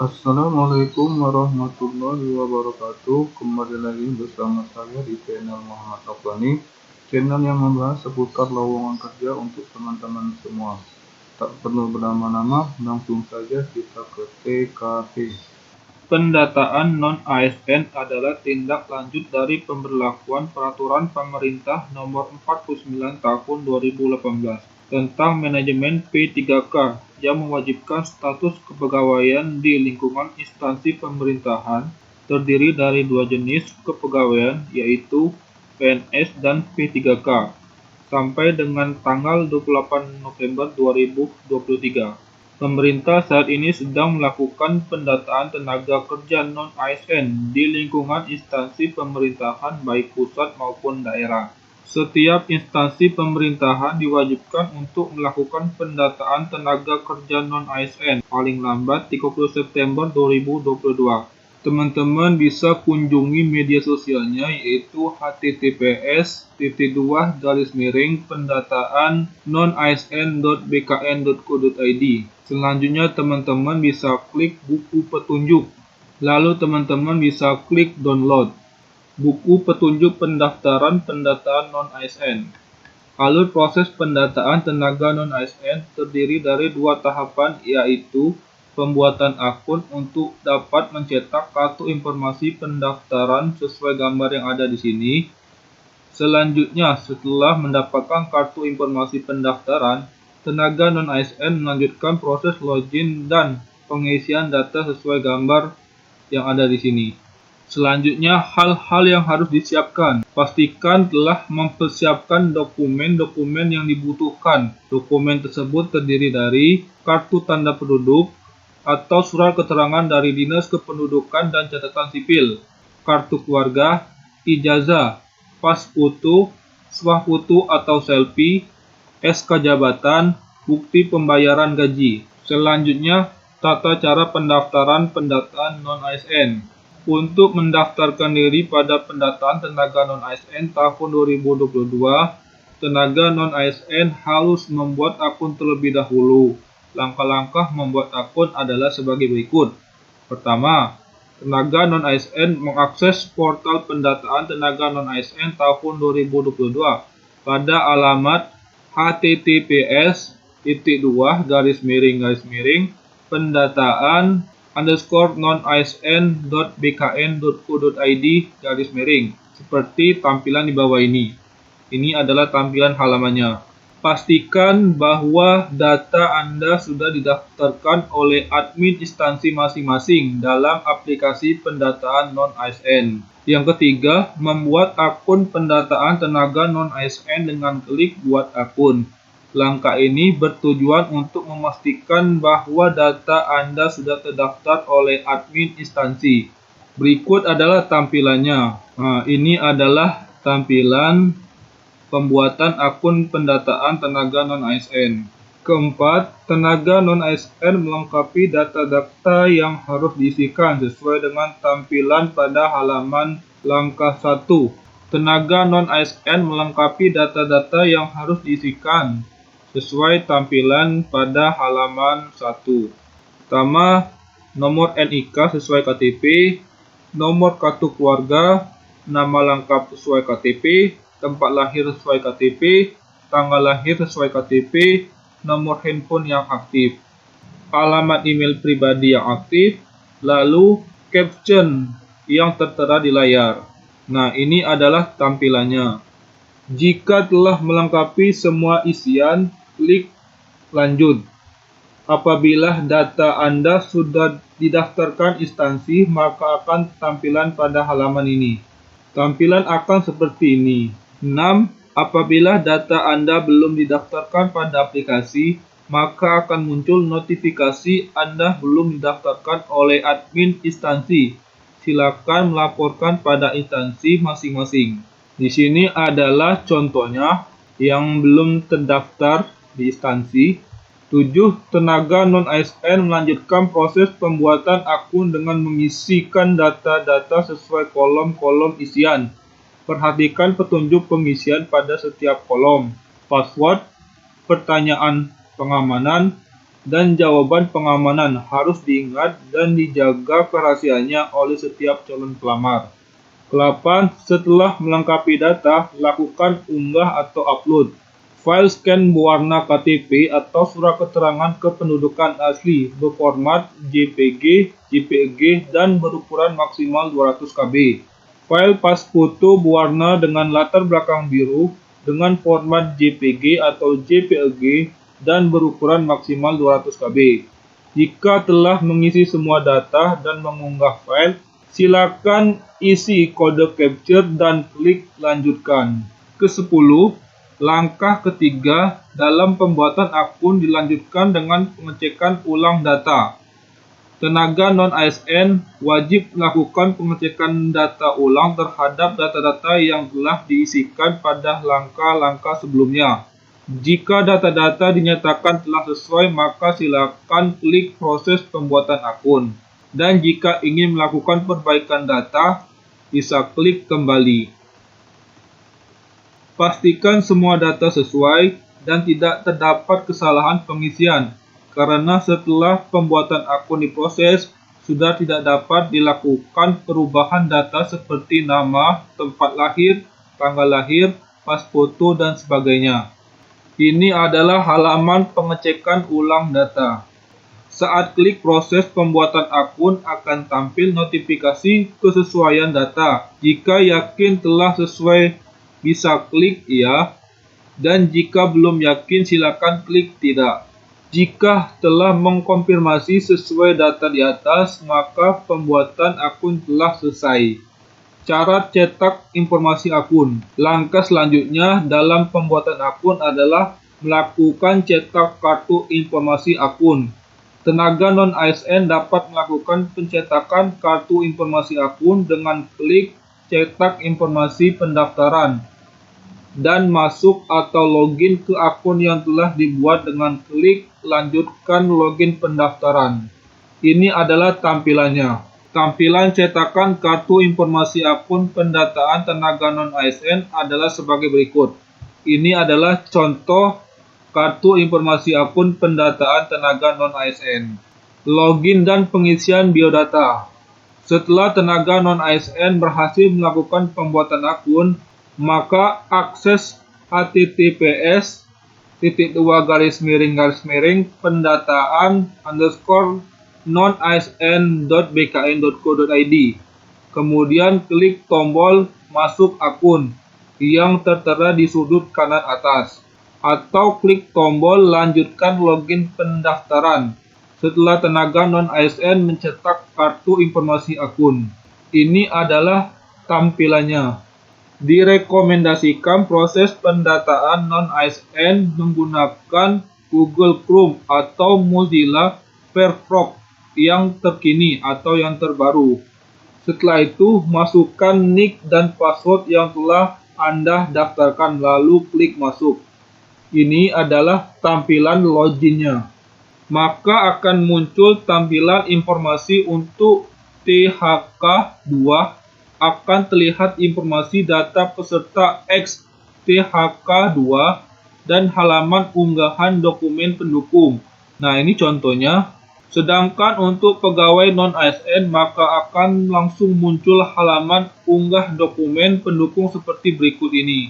Assalamualaikum warahmatullahi wabarakatuh. Kembali lagi bersama saya di channel Muhammad Afghani, channel yang membahas seputar lowongan kerja untuk teman-teman semua. Tak perlu berlama-lama, langsung saja kita ke TKP. Pendataan non-ASN adalah tindak lanjut dari pemberlakuan Peraturan Pemerintah Nomor 49 Tahun 2018 tentang manajemen P3K yang mewajibkan status kepegawaian di lingkungan instansi pemerintahan terdiri dari dua jenis kepegawaian, yaitu PNS dan P3K, sampai dengan tanggal 28 November 2023. Pemerintah saat ini sedang melakukan pendataan tenaga kerja non-ASN di lingkungan instansi pemerintahan baik pusat maupun daerah. Setiap instansi pemerintahan diwajibkan untuk melakukan pendataan tenaga kerja non-ASN paling lambat 30 September 2022. Teman-teman bisa kunjungi media sosialnya, yaitu https://pendataan non-asn.bkn.co.id. Selanjutnya teman-teman bisa klik buku petunjuk, lalu teman-teman bisa klik download buku petunjuk pendaftaran pendataan non-ASN. Alur proses pendataan tenaga non-ASN terdiri dari dua tahapan, yaitu pembuatan akun untuk dapat mencetak kartu informasi pendaftaran sesuai gambar yang ada di sini. Selanjutnya, setelah mendapatkan kartu informasi pendaftaran, tenaga non-ASN melanjutkan proses login dan pengisian data sesuai gambar yang ada di sini. Selanjutnya, hal-hal yang harus disiapkan. Pastikan telah mempersiapkan dokumen-dokumen yang dibutuhkan. Dokumen tersebut terdiri dari kartu tanda penduduk atau surat keterangan dari Dinas Kependudukan dan Catatan Sipil, kartu keluarga, ijazah, pas foto, swafoto atau selfie, SK jabatan, bukti pembayaran gaji. Selanjutnya, tata cara pendaftaran pendataan non-ASN. Untuk mendaftarkan diri pada pendataan tenaga non-ASN tahun 2022, tenaga non-ASN harus membuat akun terlebih dahulu. Langkah-langkah membuat akun adalah sebagai berikut. Pertama, tenaga non-ASN mengakses portal pendataan tenaga non-ASN tahun 2022 pada alamat https://pendataan_non-asn.bkn.co.id_ seperti tampilan di bawah ini. Ini adalah tampilan halamannya. Pastikan bahwa data Anda sudah didaftarkan oleh admin instansi masing-masing dalam aplikasi pendataan non-ASN. Yang ketiga, membuat akun pendataan tenaga non-ASN dengan klik buat akun. Langkah ini bertujuan untuk memastikan bahwa data Anda sudah terdaftar oleh admin instansi. Berikut adalah tampilannya. Ini adalah tampilan pembuatan akun pendataan tenaga non-ASN. Keempat, tenaga non-ASN melengkapi data-data yang harus diisikan sesuai dengan tampilan pada halaman langkah 1. Tenaga non-ASN melengkapi data-data yang harus diisikan sesuai tampilan pada halaman 1. Pertama, nomor NIK sesuai KTP, nomor kartu keluarga, nama lengkap sesuai KTP, tempat lahir sesuai KTP, tanggal lahir sesuai KTP, nomor handphone yang aktif, alamat email pribadi yang aktif, lalu caption yang tertera di layar. Nah, ini adalah tampilannya. Jika telah melengkapi semua isian, klik lanjut. Apabila data Anda sudah didaftarkan instansi, maka akan tampilan pada halaman ini. Tampilan akan seperti ini. 6. Apabila data Anda belum didaftarkan pada aplikasi, maka akan muncul notifikasi Anda belum didaftarkan oleh admin instansi. Silakan melaporkan pada instansi masing-masing. Di sini adalah contohnya yang belum terdaftar di instansi. 7. Tenaga non-ASN melanjutkan proses pembuatan akun dengan mengisikan data-data sesuai kolom-kolom isian. Perhatikan petunjuk pengisian pada setiap kolom. Password, pertanyaan pengamanan, dan jawaban pengamanan harus diingat dan dijaga kerahasiaannya oleh setiap calon pelamar. 8. Setelah melengkapi data, lakukan unggah atau upload. File scan berwarna KTP atau surat keterangan kependudukan asli berformat JPG, JPG, dan berukuran maksimal 200 KB. File pas foto berwarna dengan latar belakang biru dengan format JPG atau JPG dan berukuran maksimal 200 KB. Jika telah mengisi semua data dan mengunggah file, silakan isi kode capture dan klik lanjutkan. Ke-10, langkah ketiga dalam pembuatan akun dilanjutkan dengan pengecekan ulang data. Tenaga non-ASN wajib melakukan pengecekan data ulang terhadap data-data yang telah diisikan pada langkah-langkah sebelumnya. Jika data-data dinyatakan telah sesuai, maka silakan klik proses pembuatan akun. Dan jika ingin melakukan perbaikan data, bisa klik kembali. Pastikan semua data sesuai dan tidak terdapat kesalahan pengisian, karena setelah pembuatan akun diproses, sudah tidak dapat dilakukan perubahan data seperti nama, tempat lahir, tanggal lahir, pas foto, dan sebagainya. Ini adalah halaman pengecekan ulang data. Saat klik proses pembuatan akun akan tampil notifikasi kesesuaian data. Jika yakin telah sesuai, bisa klik ya, dan jika belum yakin silakan klik tidak. Jika telah mengkonfirmasi sesuai data di atas, maka pembuatan akun telah selesai. Cara cetak informasi akun. Langkah selanjutnya dalam pembuatan akun adalah melakukan cetak kartu informasi akun. Tenaga non-ASN dapat melakukan pencetakan kartu informasi akun dengan klik cetak informasi pendaftaran dan masuk atau login ke akun yang telah dibuat dengan klik lanjutkan login pendaftaran. Ini adalah tampilannya. Tampilan cetakan kartu informasi akun pendataan tenaga non-ASN adalah sebagai berikut. Ini adalah contoh kartu informasi akun pendataan tenaga non-ASN. Login dan pengisian biodata. Setelah tenaga non-ASN berhasil melakukan pembuatan akun, maka akses https://pendataan_non-asn.bkn.co.id. Kemudian klik tombol masuk akun yang tertera di sudut kanan atas, atau klik tombol lanjutkan login pendaftaran setelah tenaga non-ASN mencetak kartu informasi akun. Ini adalah tampilannya. Direkomendasikan proses pendataan non-ASN menggunakan Google Chrome atau Mozilla Firefox yang terkini atau yang terbaru. Setelah itu, masukkan nick dan password yang telah Anda daftarkan, lalu klik masuk. Ini adalah tampilan loginnya. Maka akan muncul tampilan informasi untuk THK2. Akan terlihat informasi data peserta X THK2 dan halaman unggahan dokumen pendukung. Nah, ini contohnya. Sedangkan untuk pegawai non-ASN, maka akan langsung muncul halaman unggah dokumen pendukung seperti berikut ini.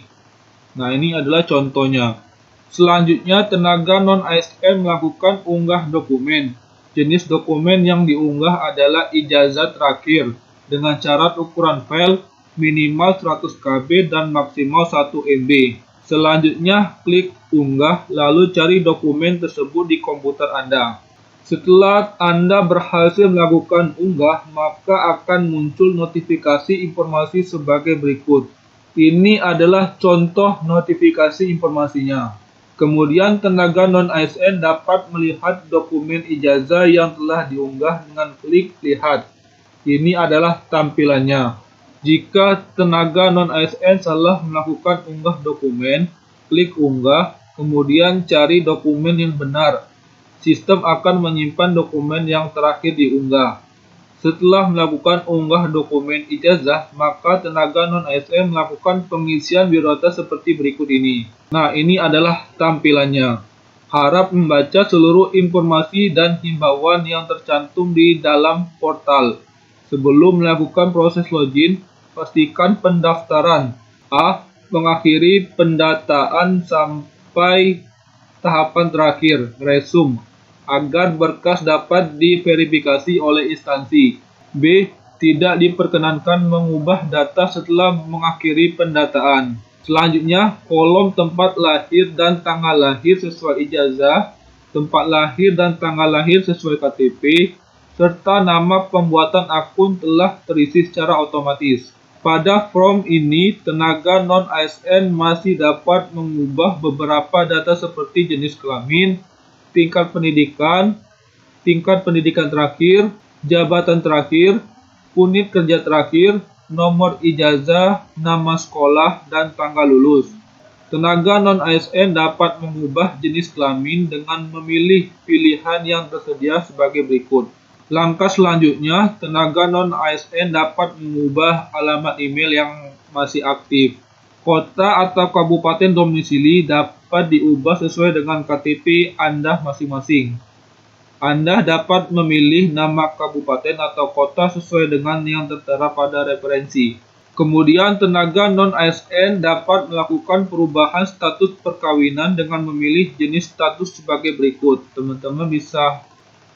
Nah, ini adalah contohnya. Selanjutnya, tenaga non-ASN melakukan unggah dokumen. Jenis dokumen yang diunggah adalah ijazah terakhir dengan syarat ukuran file minimal 100 KB dan maksimal 1 MB. Selanjutnya, klik unggah, lalu cari dokumen tersebut di komputer Anda. Setelah Anda berhasil melakukan unggah, maka akan muncul notifikasi informasi sebagai berikut. Ini adalah contoh notifikasi informasinya. Kemudian tenaga non-ASN dapat melihat dokumen ijazah yang telah diunggah dengan klik lihat. Ini adalah tampilannya. Jika tenaga non-ASN salah melakukan unggah dokumen, klik unggah, kemudian cari dokumen yang benar. Sistem akan menyimpan dokumen yang terakhir diunggah. Setelah melakukan unggah dokumen ijazah, maka tenaga non-ASN melakukan pengisian biodata seperti berikut ini. Nah, ini adalah tampilannya. Harap membaca seluruh informasi dan himbauan yang tercantum di dalam portal. Sebelum melakukan proses login, pastikan pendaftaran. A. Mengakhiri pendataan sampai tahapan terakhir, resume, agar berkas dapat diverifikasi oleh instansi. B. Tidak diperkenankan mengubah data setelah mengakhiri pendataan. Selanjutnya, kolom tempat lahir dan tanggal lahir sesuai ijazah, tempat lahir dan tanggal lahir sesuai KTP, serta nama pembuatan akun telah terisi secara otomatis. Pada form ini, tenaga non-ASN masih dapat mengubah beberapa data seperti jenis kelamin, tingkat pendidikan terakhir, jabatan terakhir, unit kerja terakhir, nomor ijazah, nama sekolah, dan tanggal lulus. Tenaga non-ASN dapat mengubah jenis kelamin dengan memilih pilihan yang tersedia sebagai berikut. Langkah selanjutnya, tenaga non-ASN dapat mengubah alamat email yang masih aktif. Kota atau kabupaten domisili dapat diubah sesuai dengan KTP Anda masing-masing. Anda dapat memilih nama kabupaten atau kota sesuai dengan yang tertera pada referensi. Kemudian, tenaga non-ASN dapat melakukan perubahan status perkawinan dengan memilih jenis status sebagai berikut. Teman-teman bisa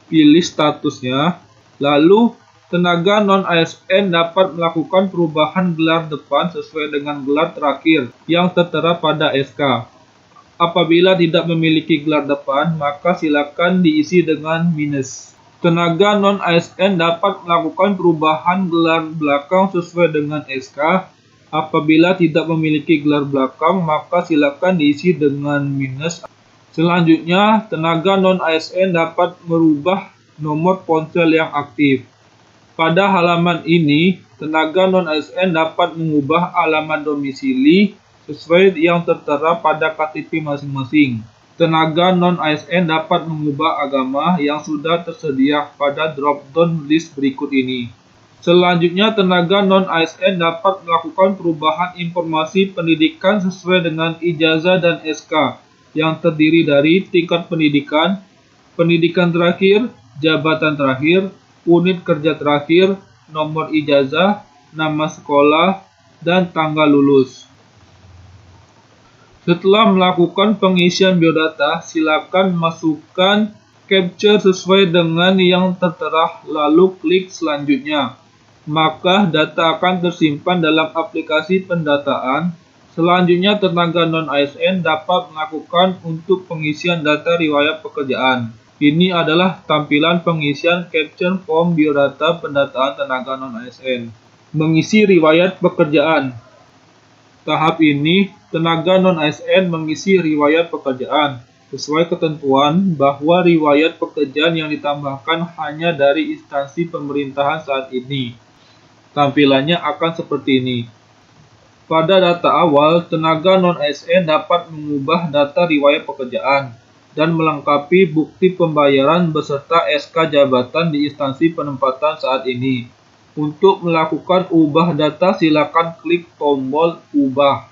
pilih statusnya. Lalu, tenaga non-ASN dapat melakukan perubahan gelar depan sesuai dengan gelar terakhir yang tertera pada SK. Apabila tidak memiliki gelar depan, maka silakan diisi dengan minus. Tenaga non-ASN dapat melakukan perubahan gelar belakang sesuai dengan SK. Apabila tidak memiliki gelar belakang, maka silakan diisi dengan minus. Selanjutnya, tenaga non-ASN dapat merubah nomor ponsel yang aktif. Pada halaman ini, tenaga non-ASN dapat mengubah alamat domisili sesuai yang tertera pada KTP masing-masing. Tenaga non-ASN dapat mengubah agama yang sudah tersedia pada drop-down list berikut ini. Selanjutnya, tenaga non-ASN dapat melakukan perubahan informasi pendidikan sesuai dengan ijazah dan SK yang terdiri dari tingkat pendidikan, pendidikan terakhir, jabatan terakhir, unit kerja terakhir, nomor ijazah, nama sekolah, dan tanggal lulus. Setelah melakukan pengisian biodata, silakan masukkan capture sesuai dengan yang tertera, lalu klik selanjutnya. Maka data akan tersimpan dalam aplikasi pendataan. Selanjutnya, tenaga non-ASN dapat melakukan untuk pengisian data riwayat pekerjaan. Ini adalah tampilan pengisian capture form biodata pendataan tenaga non-ASN. Mengisi riwayat pekerjaan. Tahap ini, tenaga non-ASN mengisi riwayat pekerjaan. Sesuai ketentuan bahwa riwayat pekerjaan yang ditambahkan hanya dari instansi pemerintahan saat ini. Tampilannya akan seperti ini. Pada data awal, tenaga non-ASN dapat mengubah data riwayat pekerjaan dan melengkapi bukti pembayaran beserta SK jabatan di instansi penempatan saat ini. Untuk melakukan ubah data, silakan klik tombol ubah.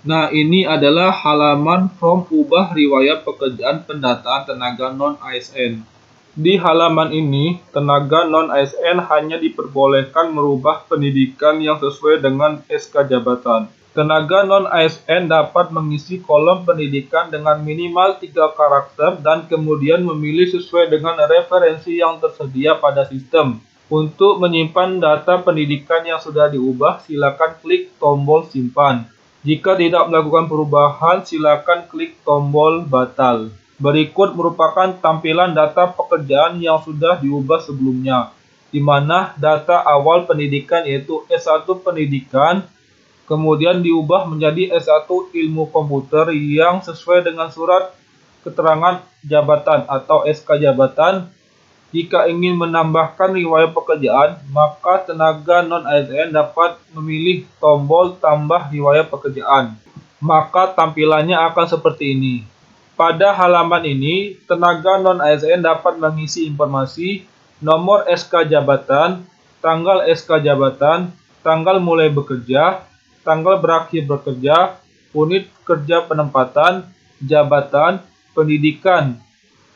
Nah, ini adalah halaman form ubah riwayat pekerjaan pendataan tenaga non-ASN. Di halaman ini, tenaga non-ASN hanya diperbolehkan merubah pendidikan yang sesuai dengan SK jabatan. Tenaga non-ASN dapat mengisi kolom pendidikan dengan minimal 3 karakter dan kemudian memilih sesuai dengan referensi yang tersedia pada sistem. Untuk menyimpan data pendidikan yang sudah diubah, silakan klik tombol simpan. Jika tidak melakukan perubahan, silakan klik tombol batal. Berikut merupakan tampilan data pekerjaan yang sudah diubah sebelumnya, di mana data awal pendidikan yaitu S1 pendidikan, kemudian diubah menjadi S1 ilmu komputer yang sesuai dengan surat keterangan jabatan atau SK jabatan. Jika ingin menambahkan riwayat pekerjaan, maka tenaga non-ASN dapat memilih tombol tambah riwayat pekerjaan. Maka tampilannya akan seperti ini. Pada halaman ini, tenaga non-ASN dapat mengisi informasi nomor SK jabatan, tanggal SK jabatan, tanggal mulai bekerja, tanggal berakhir bekerja, unit kerja penempatan, jabatan, pendidikan,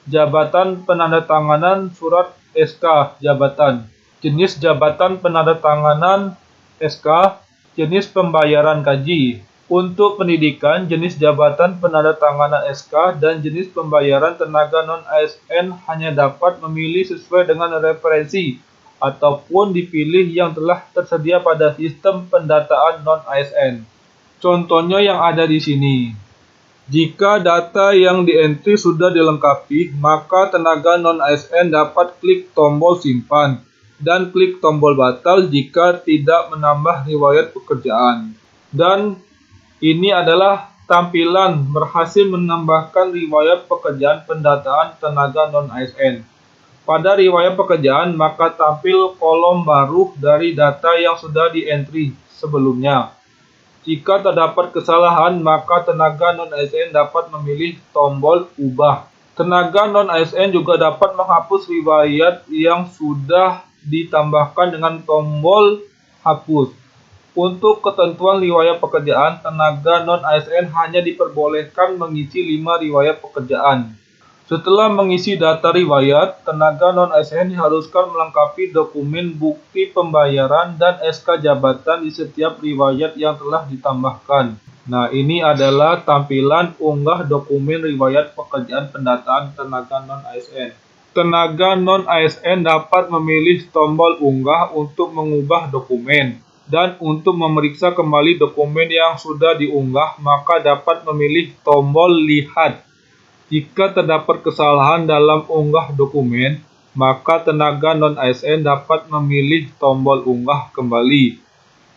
jabatan penandatanganan surat SK jabatan, jenis jabatan penandatanganan SK, jenis pembayaran gaji. Untuk pendidikan, jenis jabatan penandatanganan SK dan jenis pembayaran tenaga non-ASN hanya dapat memilih sesuai dengan referensi ataupun dipilih yang telah tersedia pada sistem pendataan non-ASN. Contohnya yang ada di sini. Jika data yang di-entry sudah dilengkapi, maka tenaga non-ASN dapat klik tombol simpan dan klik tombol batal jika tidak menambah riwayat pekerjaan. Dan ini adalah tampilan berhasil menambahkan riwayat pekerjaan pendataan tenaga non-ASN. Pada riwayat pekerjaan, maka tampil kolom baru dari data yang sudah di-entry sebelumnya. Jika terdapat kesalahan, maka tenaga non-ASN dapat memilih tombol ubah. Tenaga non-ASN juga dapat menghapus riwayat yang sudah ditambahkan dengan tombol hapus. Untuk ketentuan riwayat pekerjaan, tenaga non-ASN hanya diperbolehkan mengisi 5 riwayat pekerjaan. Setelah mengisi data riwayat, tenaga non-ASN diharuskan melengkapi dokumen bukti pembayaran dan SK jabatan di setiap riwayat yang telah ditambahkan. Nah, ini adalah tampilan unggah dokumen riwayat pekerjaan pendataan tenaga non-ASN. Tenaga non-ASN dapat memilih tombol unggah untuk mengubah dokumen. Dan untuk memeriksa kembali dokumen yang sudah diunggah, maka dapat memilih tombol lihat. Jika terdapat kesalahan dalam unggah dokumen, maka tenaga non-ASN dapat memilih tombol unggah kembali.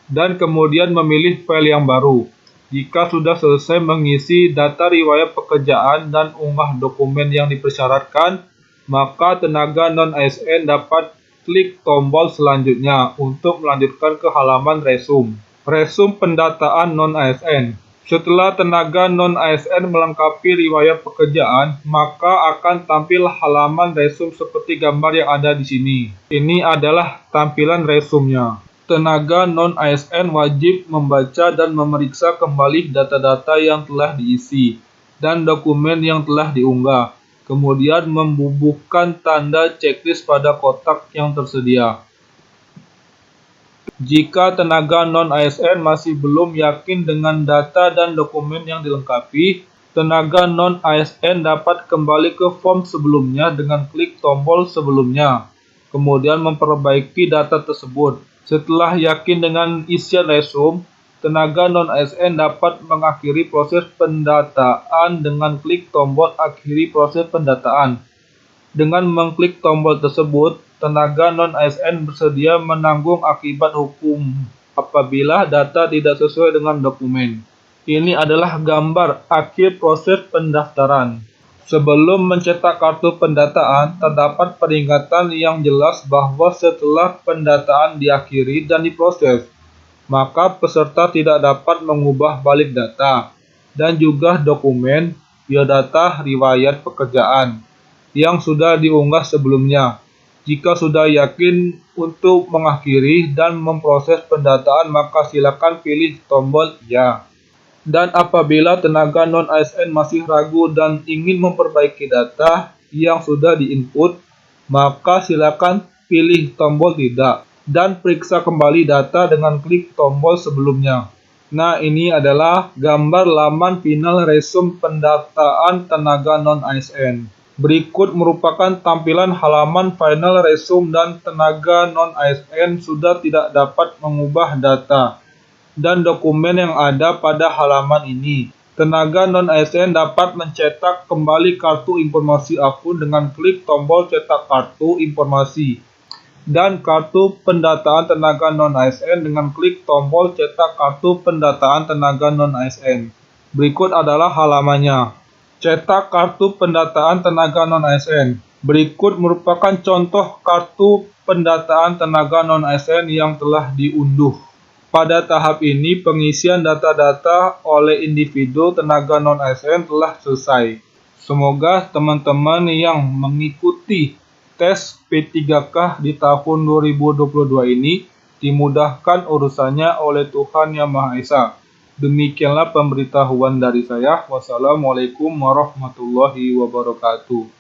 Dan kemudian memilih file yang baru. Jika sudah selesai mengisi data riwayat pekerjaan dan unggah dokumen yang dipersyaratkan, maka tenaga non-ASN dapat klik tombol selanjutnya untuk melanjutkan ke halaman resume. Resume pendataan non-ASN. Setelah tenaga non-ASN melengkapi riwayat pekerjaan, maka akan tampil halaman resume seperti gambar yang ada di sini. Ini adalah tampilan resumenya. Tenaga non-ASN wajib membaca dan memeriksa kembali data-data yang telah diisi dan dokumen yang telah diunggah. Kemudian membubuhkan tanda checklist pada kotak yang tersedia. Jika tenaga non-ASN masih belum yakin dengan data dan dokumen yang dilengkapi, tenaga non-ASN dapat kembali ke form sebelumnya dengan klik tombol sebelumnya, kemudian memperbaiki data tersebut. Setelah yakin dengan isian resume, tenaga non-ASN dapat mengakhiri proses pendataan dengan klik tombol akhiri proses pendataan. Dengan mengklik tombol tersebut, tenaga non-ASN bersedia menanggung akibat hukum apabila data tidak sesuai dengan dokumen. Ini adalah gambar akhir proses pendaftaran. Sebelum mencetak kartu pendataan, terdapat peringatan yang jelas bahwa setelah pendataan diakhiri dan diproses, maka peserta tidak dapat mengubah balik data dan juga dokumen biodata riwayat pekerjaan yang sudah diunggah sebelumnya. Jika sudah yakin untuk mengakhiri dan memproses pendataan, maka silakan pilih tombol ya. Dan apabila tenaga non-ASN masih ragu dan ingin memperbaiki data yang sudah diinput, maka silakan pilih tombol tidak dan periksa kembali data dengan klik tombol sebelumnya. Nah, ini adalah gambar laman final resume pendataan tenaga non-ASN. Berikut merupakan tampilan halaman final resume dan tenaga non-ASN sudah tidak dapat mengubah data dan dokumen yang ada pada halaman ini. Tenaga non-ASN dapat mencetak kembali kartu informasi akun dengan klik tombol cetak kartu informasi dan kartu pendataan tenaga non-ASN dengan klik tombol cetak kartu pendataan tenaga non-ASN. Berikut adalah halamannya. Cetak kartu pendataan tenaga non-ASN. Berikut merupakan contoh kartu pendataan tenaga non-ASN yang telah diunduh. Pada tahap ini, pengisian data-data oleh individu tenaga non-ASN telah selesai. Semoga teman-teman yang mengikuti tes P3K di tahun 2022 ini dimudahkan urusannya oleh Tuhan Yang Maha Esa. Demikianlah pemberitahuan dari saya. Wassalamualaikum warahmatullahi wabarakatuh.